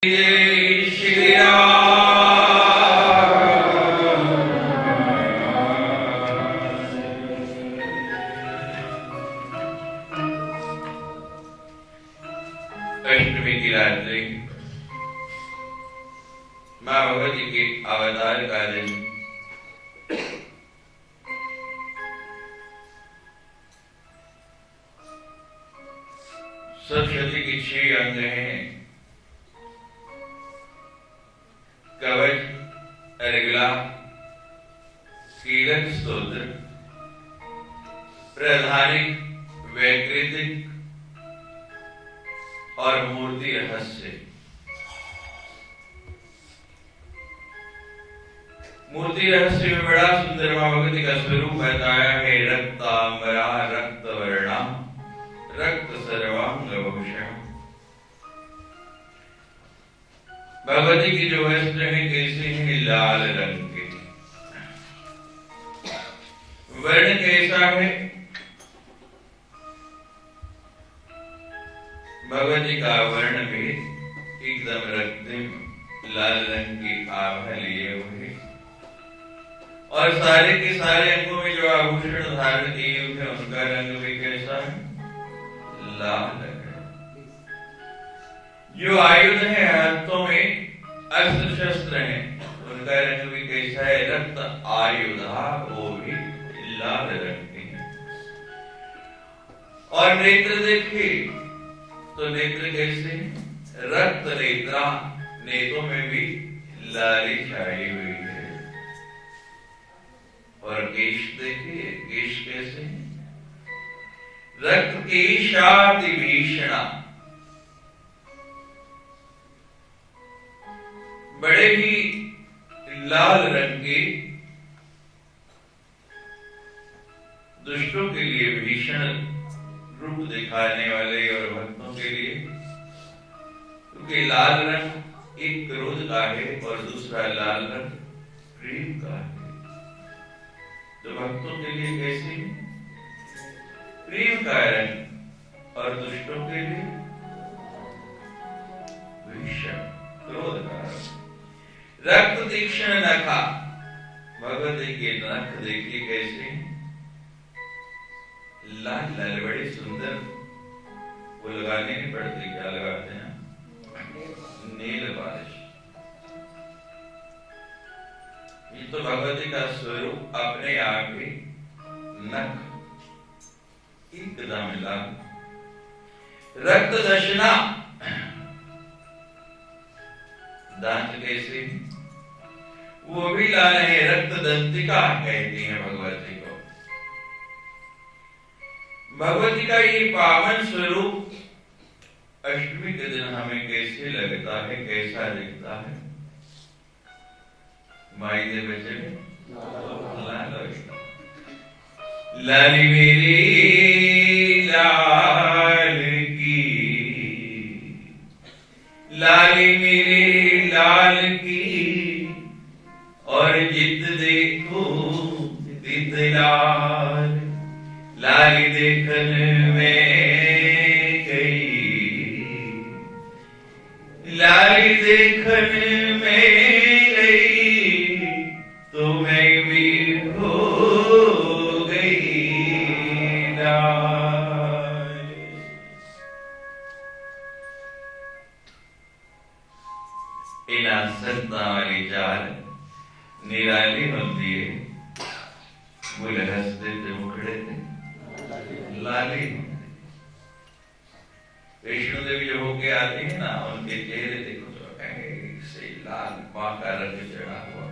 जय श्री राम। अष्टमी की रात्रि मां भगवती के अवतार का दिन। सप्तशती की 6 अंग हैं। कवच, अर्गला, कीलक स्तोत्र, प्रधानिक, वैकृतिक और मूर्ति रहस्य। मूर्ति रहस्य में बड़ा सुंदर मां भगवती का स्वरूप बताया है। रक्तांबरा रक्तवर्णा रक्त सर्वांग भूषण। भगवती की जो वस्त्र है कैसे है? लाल रंग के। वर्ण कैसा है? भगवती का वर्ण भी एकदम रक्तिम लाल रंग की आभा लिए हुए और सारे के सारे अंगों में जो आभूषण धारण किए हुए हैं उनका रंग भी कैसा है? लाल है। जो आयुध है हाथों में, अस्त्र शस्त्र हैं, उनका रंग भी कैसा है? रक्त आयुधा, वो भी लाल रंग के हैं। और नेत्र देखिए तो नेत्र कैसे? रक्त नेत्रा, नेत्रों में भी लाली छाई हुई है। और केश देखिए, केश कैसे है? रक्त केशाति भीषणा, बड़े ही लाल रंग के, दुष्टों के लिए भीषण रूप दिखाने वाले और भक्तों के लिए, क्योंकि लाल रंग एक क्रोध का है और दूसरा लाल रंग प्रेम का है। तो भक्तों के लिए कैसे? प्रेम का रंग और दुष्टों के लिए भीषण क्रोध का रंग। रक्त तीक्ष्ण नखा, भगवती के नख देखिए कैसे? लाल लाल, बड़े सुंदर। वो लगाने नहीं पड़ते, क्या लगाते हैं? नील पालिश। ये तो भगवती का स्वरूप अपने आप ही नख एकदम लाल। रक्त दशना, दांत कैसे? वो भी लाल है। रक्त दंतिका कहती है भगवती को। भगवती का ये पावन स्वरूप अष्टमी के दिन हमें कैसे लगता है, कैसा दिखता है? माई दे बच्चे लाली मेरी लाल की, लाली मेरी लाल की, और जित देखो तित लाल। लाली देखन में गई, लाली देखन में गई, तो मैं भी हो गई लाल। इना संता वाली चाल निराली होती है। बोले हंसते थे, मुखड़े थे लाली। वैष्णो देवी जो होके आती है ना, उनके चेहरे देखो तो से लाल, मां का रंग चढ़ा हुआ।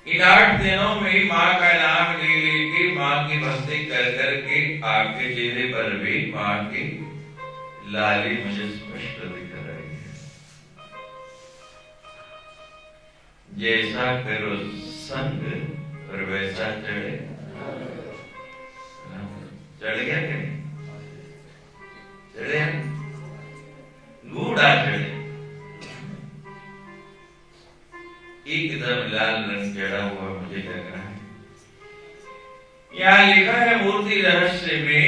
इन 8 दिनों में मां का नाम ले लेके, मां की भक्ति कर करके आपके चेहरे पर भी मां की लाली मुझे स्पष्ट दिख रही है। जैसा करो संग और वैसा चढ़े। चढ़ गया कि नहीं? चढ़े, गूढ़ा चढ़े, एकदम लाल रंग चढ़ा हुआ मुझे लग रहा है। यहाँ लिखा है मूर्ति रहस्य में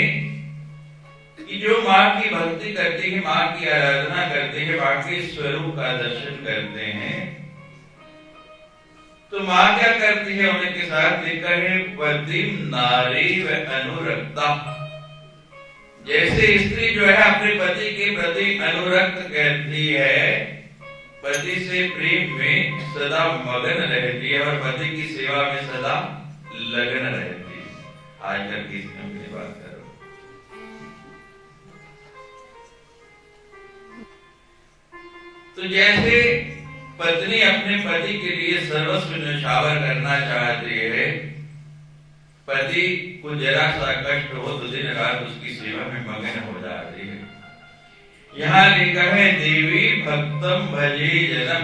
कि जो माँ की भक्ति करते हैं, माँ की आराधना करते हैं, माँ के स्वरूप का दर्शन करते हैं, तो माँ क्या करती है उनके साथ? लिखा है पति नारी व अनुरक्ता। जैसे स्त्री जो है अपने पति के प्रति अनुरक्त कहती है, पति से प्रेम में सदा मगन रहती है और पति की सेवा में सदा लगन रहती है। आजकल की स्त्रियों की बात करो, तो जैसे पत्नी अपने पति के लिए सर्वस्व न्यौछावर करना चाहती है, पति को जरा सा कष्ट हो तो दिन रात उसकी सेवा में मगन हो जाती है। यहाँ लिखा है देवी भक्तम भजे जनम,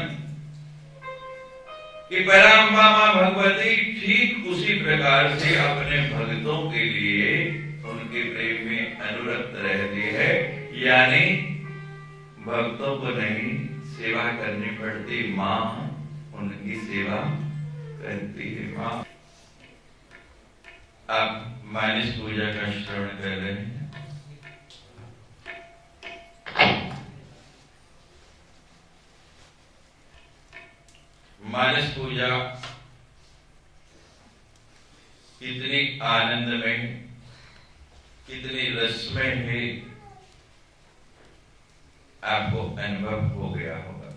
कि पराम्बा मां भगवती ठीक उसी प्रकार से अपने भक्तों के लिए उनके प्रेम में अनुरक्त रहती है। यानी भक्तों को नहीं सेवा करनी पड़ती, मां उनकी सेवा करती है। मां, आप मानस पूजा का श्रवण कर रहे हैं। मानस पूजा कितनी आनंदमय, कितनी रसमय है, आपको अनुभव हो गया होगा।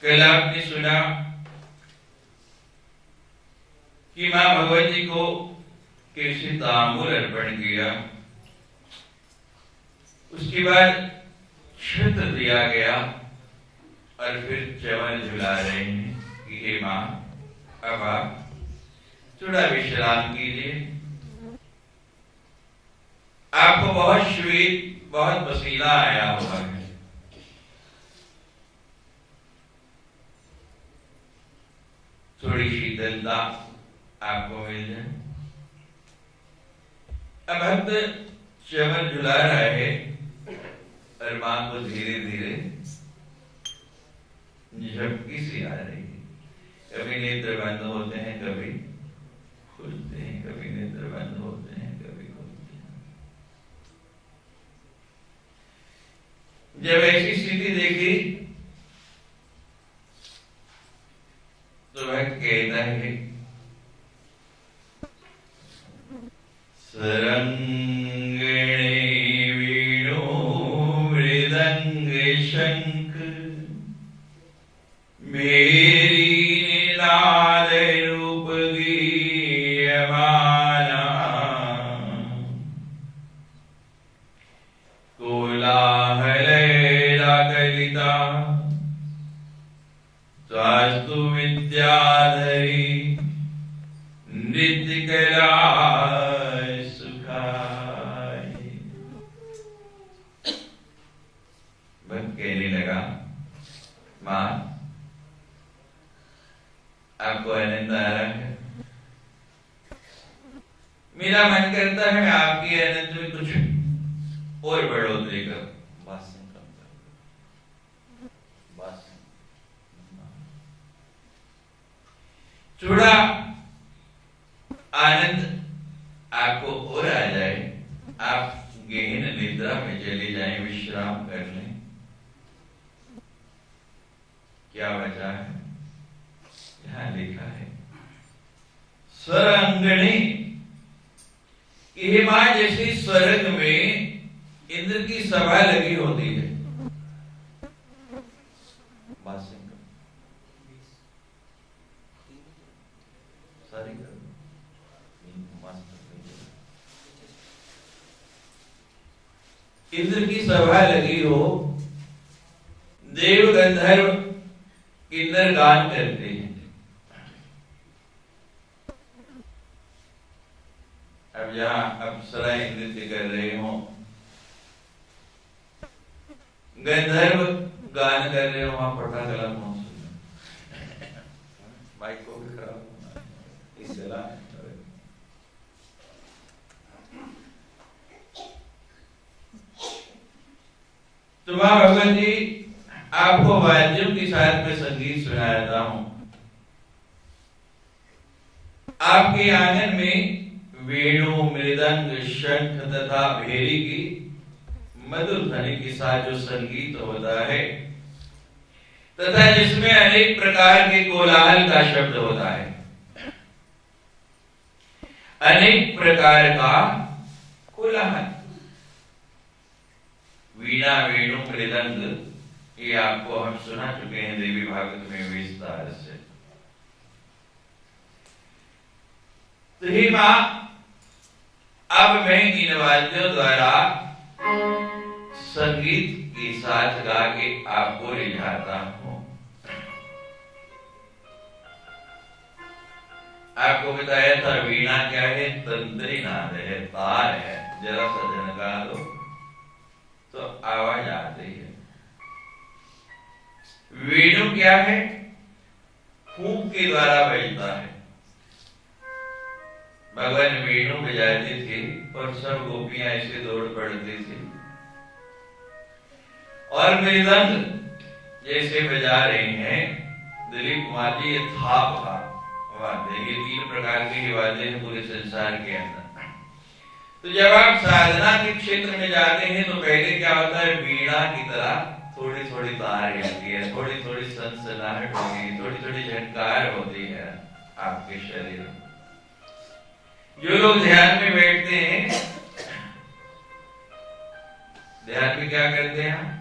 कल आपने सुना कि मां भगवती को कैसे तांबूल अर्पण किया, उसके बाद छत्र दिया गया और फिर च्यवन झुला रहे हैं कि हे मां, अब आप थोड़ा विश्राम कीजिए। आपको बहुत श्वेत, बहुत पसीना आया हुआ है, थोड़ी शीतलता आपको मिल जाए। अब भक्त च्यवन झुला रहा है और मां को धीरे धीरे झपकी सी आ रही है। कभी नेत्र बंद होते हैं, कभी खुलते हैं, कभी नेत्र बंद होते हैं, कभी खुलते हैं। जब ऐसी स्थिति देखी तो वह कहता है सरंगणे वीणो मृदंग शंख मेरी निनाद रूप गीयमाना कोलाहलेला कलिता स्वास्तु विद्याधरी नृत्य कला सुखाई। भक्त कहने लगा, मां आपको आनंद आ रहा है, मेरा मन करता है आपकी आनंद में कुछ और बढ़ोतरी कर। थोड़ा आनंद आपको और आ जाए, आप गहन निद्रा में चले जाएं, विश्राम कर लें। क्या वजह है? यहां लिखा है स्वरंगणी, कि मां जैसे स्वर्ग में इंद्र की सभा लगी होती है, इंद्र की सभा लगी हो, देव गंधर्व किन्नर गान करते हैं। अब जहां अप्सराएं नृत्य कर रहे हो, गंधर्व गान कर रहे हो, वहां पटाखा कौन सुन, माइक को भी खराब होना इस जला। तो मां भगवती आपको वाद्यों के साथ में संगीत सुनाता हूं। आपके आंगन में वेणु मृदंग शंख तथा भेरी की मधुर ध्वनि के साथ जो संगीत होता है तथा जिसमें अनेक प्रकार के कोलाहल का शब्द होता है, अनेक प्रकार का कोलाहल। वीणा वेणु मृदंग ये आपको हम सुना चुके हैं देवी भागवत में विस्तार से। तो ही मां, अब मैं इन वाद्यों द्वारा संगीत के साथ गा के आपको रिझाता हूं। आपको बताया था वीणा क्या है, तंत्री नाद है, तार है, जरा सा झनका दो तो आवाज आती है। वेणु क्या है, फूंक के द्वारा बजता है। भगवान वेणु बजाते थे और सब गोपियां ऐसे दौड़ पड़ती थी। और मृदंग जैसे बजा रहे हैं दिलीप कुमार जी, ये थाप का वाद्य, ये 3 प्रकार के वाद्य हैं पूरे संसार के अंदर। तो जब आप साधना के क्षेत्र में जाते हैं तो पहले क्या होता है, वीणा की तरह थोड़ी थोड़ी तार हिलती है, थोड़ी थोड़ी सनसनाहट होती है, थोड़ी थोड़ी झनकार होती है आपके शरीर में। जो लोग ध्यान में बैठते हैं, ध्यान में क्या करते हैं,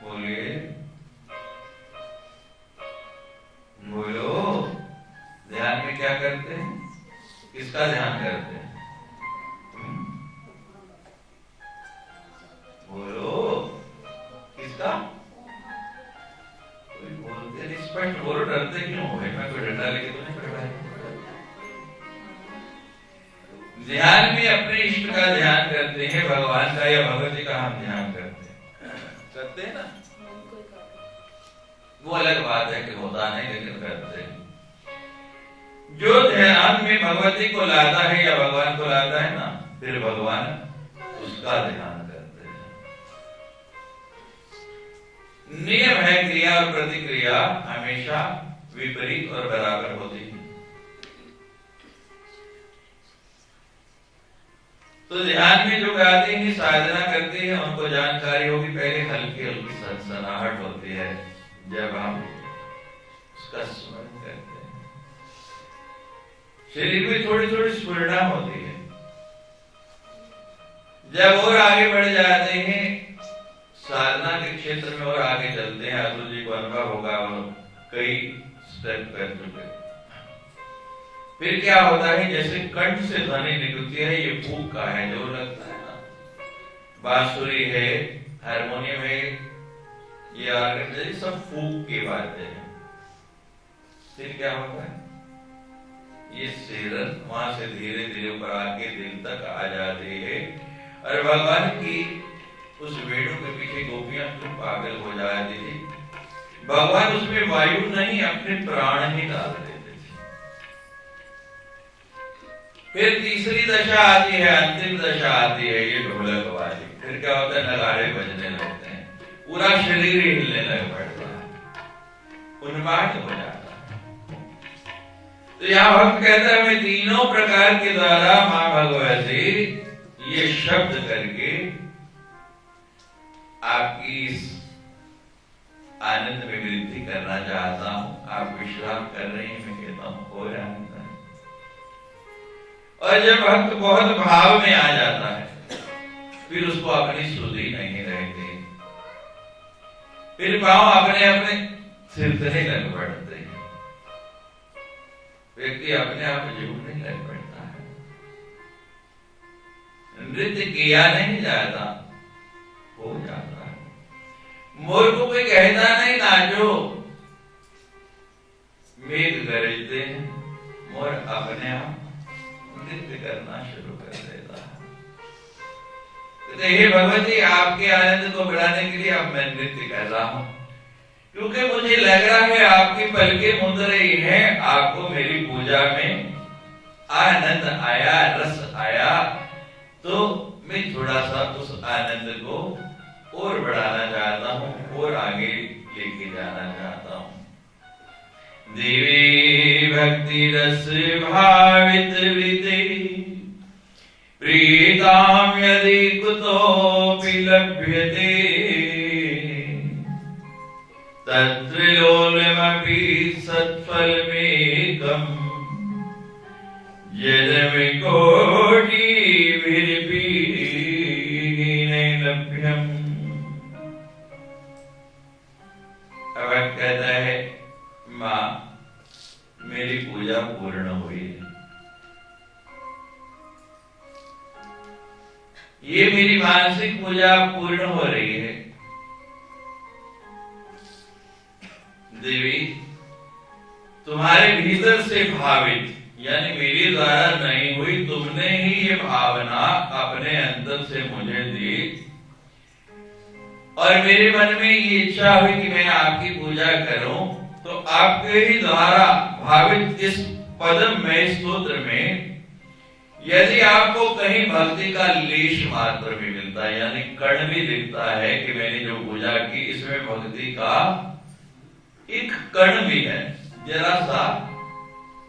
बोलिए बोलो, ध्यान में क्या करते हैं, किसका ध्यान करते हैं, बोलो किसका, कोई बोलते नहीं, स्पष्ट बोलो, डरते क्यों हो, मैं कोई डंडा लेके तो नहीं खड़ा है। ध्यान में अपने इष्ट का ध्यान करते हैं, भगवान का या भगवती का हम ध्यान करते हैं ना, वो अलग बात है कि होता नहीं लेकिन करते हैं। जो ध्यान में भगवती को लाता है या भगवान को लाता है ना, फिर भगवान उसका ध्यान करते हैं। नियम है, क्रिया और प्रतिक्रिया हमेशा विपरीत और बराबर होती है। तो ध्यान में जो गाते हैं, साधना करते हैं, उनको जानकारी होगी, पहले हल्की हल्की सनसनाहट होती है जब हम उसका स्मरण करते हैं, शरीर में थोड़ी थोड़ी स्फुरना होती है। जब और आगे बढ़ जाते हैं, साधना के क्षेत्र में और आगे चलते हैं, अतुल जी को अनुभव होगा, वो कई स्टेप कर चुके। फिर क्या होता है, जैसे कंठ से ध्वनि निकलती है, ये फूंक का है, जो लगता है ना, बांसुरी है, हारमोनियम है, ये ऑर्गन, सब फूंक की बातें हैं। फिर क्या होता है, ये सिरन वहां से धीरे धीरे ऊपर आके दिल तक आ जाती है, और भगवान की उस वेणु के पीछे गोपियां क्यों पागल हो जाती थी, भगवान उसमें वायु नहीं, अपने प्राण ही डाल देते थे। फिर तीसरी दशा आती है, अंतिम दशा आती है, ये ढोलक वाली। फिर क्या होता है, नगाड़े बजने लगते हैं, पूरा शरीर हिलने लग पड़ता है, उन्माद हो जाता है। तो यहाँ भक्त कहता है, मैं तीनों प्रकार के द्वारा मां भगवती ये शब्द करके आपकी इस आनंद में वृद्धि करना चाहता हूं। आप विश्राम कर रहे हैं, मैं कहता हूं हो आनंद। और जब भक्त बहुत भाव में आ जाता है, फिर उसको अपनी सुधि नहीं रहती, फिर पांव अपने अपने सिरकने लग पड़ते हैं, व्यक्ति अपने आप झूमने लग पड़ता है। नृत्य किया नहीं जाता, हो जाता है। मोर को कोई कहता नहीं नाचो, मेघ गरजते हैं, मोर अपने आप नृत्य करना शुरू कर देता है। तो हे भगवती, आपके आनंद को बढ़ाने के लिए अब मैं नृत्य कर रहा हूं, क्योंकि मुझे लग रहा है आपकी पलकें मुंद रही हैं, आपको मेरी पूजा में आनंद आया, रस आया, तो मैं थोड़ा सा उस आनंद को और बढ़ाना चाहता हूं, और आगे लेके जाना चाहता हूं। देवी भक्ति रस भावित विते प्रीतां यदि कुतोऽपि लभ्यते तत्त्रिलोलमपि सत्फलमेकम् यदविकोटिभिरपि नैलभ्यम्। अब कहता है मां मेरी पूजा पूर्ण हुई, ये मेरी मानसिक पूजा पूर्ण हो रही है। देवी तुम्हारे भीतर से भावित यानी मेरे द्वारा नहीं हुई, तुमने ही ये भावना अपने अंदर से मुझे दी और मेरे मन में ये इच्छा हुई कि मैं आपकी पूजा करूं, तो आपके ही द्वारा भावित इस पदम में स्तोत्र में यदि आपको कहीं भक्ति का लेश मात्र भी मिलता है यानी कण भी दिखता है कि मैंने जो पूजा की इसमें भक्ति का एक कण भी है, जरा सा,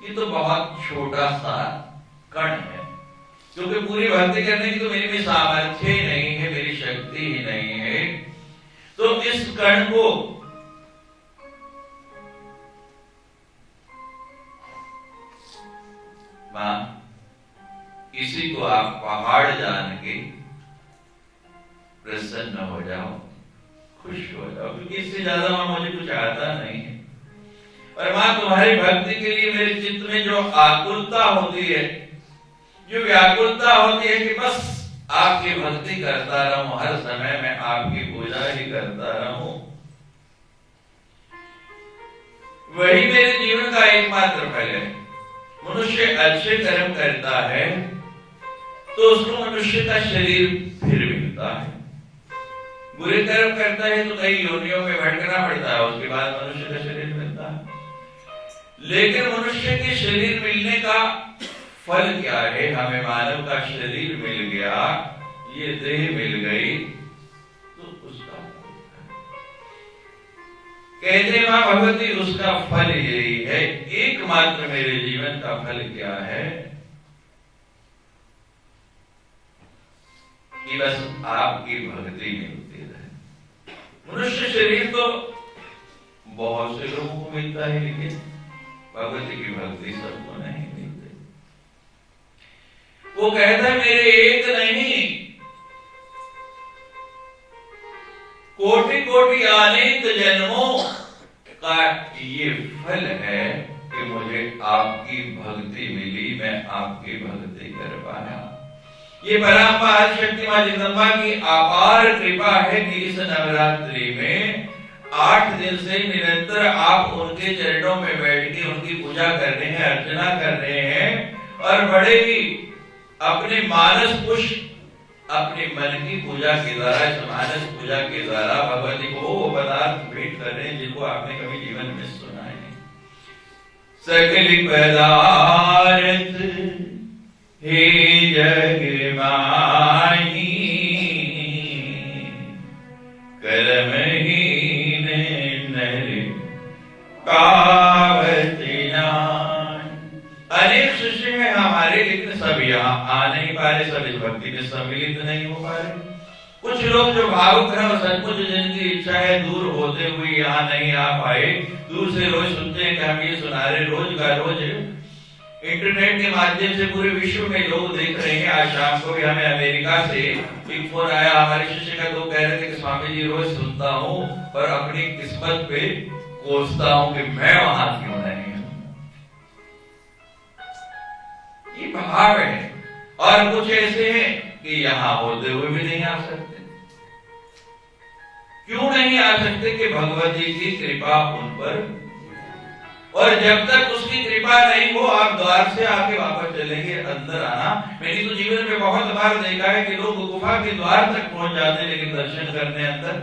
ये तो बहुत छोटा सा कण है, क्योंकि पूरी भक्ति करने की तो मेरे में सामर्थ्य ही नहीं है, मेरी शक्ति ही नहीं है। तो इस कण को मां किसी को आप पहाड़ जान के प्रसन्न हो जाओ, खुश हो जाओ, क्योंकि इससे ज्यादा मां मुझे कुछ आता नहीं है। और मां तुम्हारी भक्ति के लिए मेरे चित्त में जो आकुलता होती है, जो व्याकुलता होती है कि बस आपकी भक्ति करता रहूं, हर समय मैं आपकी पूजा ही करता रहूं, वही मेरे जीवन का एकमात्र फल है। मनुष्य अच्छे कर्म करता है तो उसको मनुष्य का शरीर फिर मिलता है, बुरे कर्म करता है तो कई योनियों में भटकना पड़ता है, उसके बाद मनुष्य का शरीर मिलता है। लेकिन मनुष्य के शरीर मिलने का फल क्या है? हमें मानव का शरीर मिल गया, ये देह मिल गई, तो उसका कहते मां भगवती उसका फल यही है। एकमात्र मेरे जीवन का फल क्या है कि बस आपकी भक्ति मिलती रहे। मनुष्य शरीर तो बहुत से लोगों को मिलता है, लेकिन भगवती की भक्ति सबको नहीं मिलती। वो कहता है मेरे एक नहीं कोटि कोटि अनेक जन्मों का ये फल है कि मुझे आपकी भक्ति मिली, मैं आपकी भक्ति कर पाया। ये परमात्मा शक्ति मां जगदंबा की अपार कृपा है कि इस नवरात्रि में 8 दिन से निरंतर आप उनके चरणों में बैठ के उनकी पूजा कर रहे हैं, अर्चना कर रहे हैं और बड़े ही अपने मानस पुष्प अपने मन की पूजा के द्वारा, इस मानस पूजा के द्वारा भगवती को वो पदार्थ भेंट कर रहे हैं जिनको आपने कभी जीवन में सुना है। सकल पदार्थ हे जग माही कर्महीन नर पावती नान। अनेक शिष्य हैं हमारे, लेकिन सब यहाँ आ नहीं पा रहे, सब इस भक्ति में सम्मिलित नहीं हो पा रहे। कुछ लोग जो भावुक हैं और सचमुच जिनकी इच्छा है दूर होते हुए यहाँ नहीं आ पाए, दूर से रोज सुनते हैं कि हम ये सुना रहे, रोज का रोज इंटरनेट के माध्यम से पूरे विश्व में लोग देख रहे हैं। आज शाम को भी हमें अमेरिका से एक फोन आया हमारे शिष्य का, तो कह रहे थे कि स्वामी जी रोज सुनता हूँ और अपनी किस्मत पे कोसता हूँ कि मैं वहां क्यों नहीं हूं। ये भाव है। और कुछ ऐसे हैं कि यहां होते हुए भी नहीं आ सकते। क्यों नहीं आ सकते? कि भगवती की कृपा उन पर, और जब तक उसकी कृपा नहीं हो आप द्वार से आके वापस चलेंगे अंदर आना। मैंने तो जीवन में बहुत बार देखा है कि लोग गुफा के द्वार तक पहुंच जाते हैं लेकिन दर्शन करने अंदर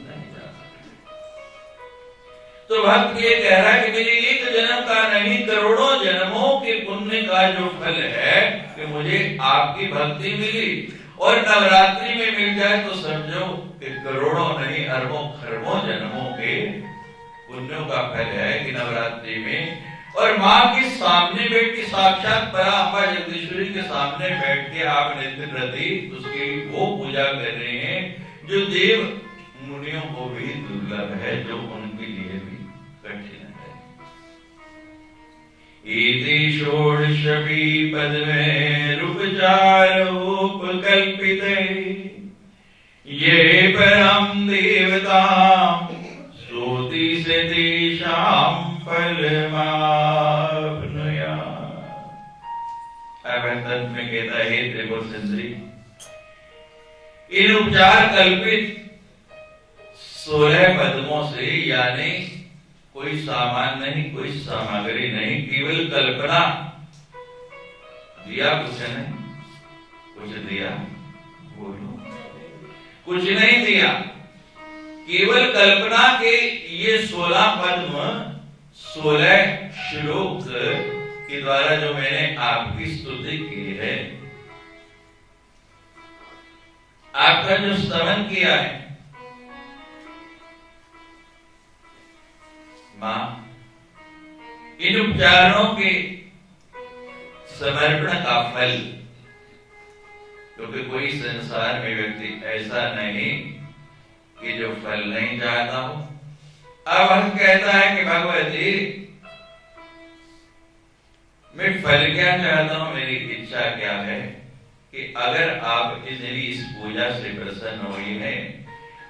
नहीं जाते। तो भक्त ये कह रहा है कि मेरे एक जन्म का नहीं करोड़ों जन्मों के पुण्य का जो फल है कि मुझे आपकी भक्ति मिली, और नवरात्रि में मिल जाए तो समझो कि करोड़ों नहीं अरबों खरबों जन्मों के पुण्यों का फल है कि नवरात्रि में और मां के सामने बैठ के साक्षात परांबा जगदीश्वरी के सामने बैठ के आप नित्य प्रति उसकी वो पूजा कर रहे हैं जो देव मुनियों को भी दुर्लभ है, जो उनके लिए भी कठिन है। इति षोडशवी पद में रूपचारोपकल्पिते ये परम देवता सोति से तेषां फलमाप्नुयात्। अब अंत में कहता है त्रिपुर सुंदरी, इन उपचार कल्पित 16 पद्मों से, यानी कोई सामान नहीं, कोई सामग्री नहीं, केवल कल्पना, दिया कुछ नहीं, कुछ दिया बोलो, कुछ नहीं दिया, केवल कल्पना के ये 16 पद्म 16 श्लोक के द्वारा जो मैंने आपकी स्तुति की है, आपका जो स्तवन किया है, मां इन उपचारों के समर्पण का फल, क्योंकि कोई संसार में व्यक्ति ऐसा नहीं कि जो फल नहीं चाहता हो। अब हम कहता है कि भगवती मैं फल क्या चाहता हूं, मेरी इच्छा क्या है कि अगर आप इस पूजा से प्रसन्न हुई है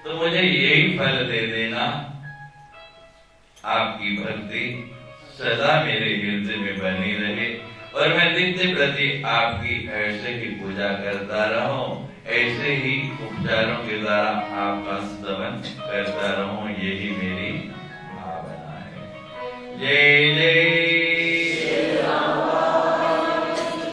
तो मुझे यही फल दे देना, आपकी भक्ति सदा मेरे हृदय में बनी रहे और मैं नित्य प्रति आपकी ऐसे ही पूजा करता रहूं, ऐसे ही उपचारों के द्वारा आपका स्तवन करता रहूं, यही मेरी भावना है। जय जय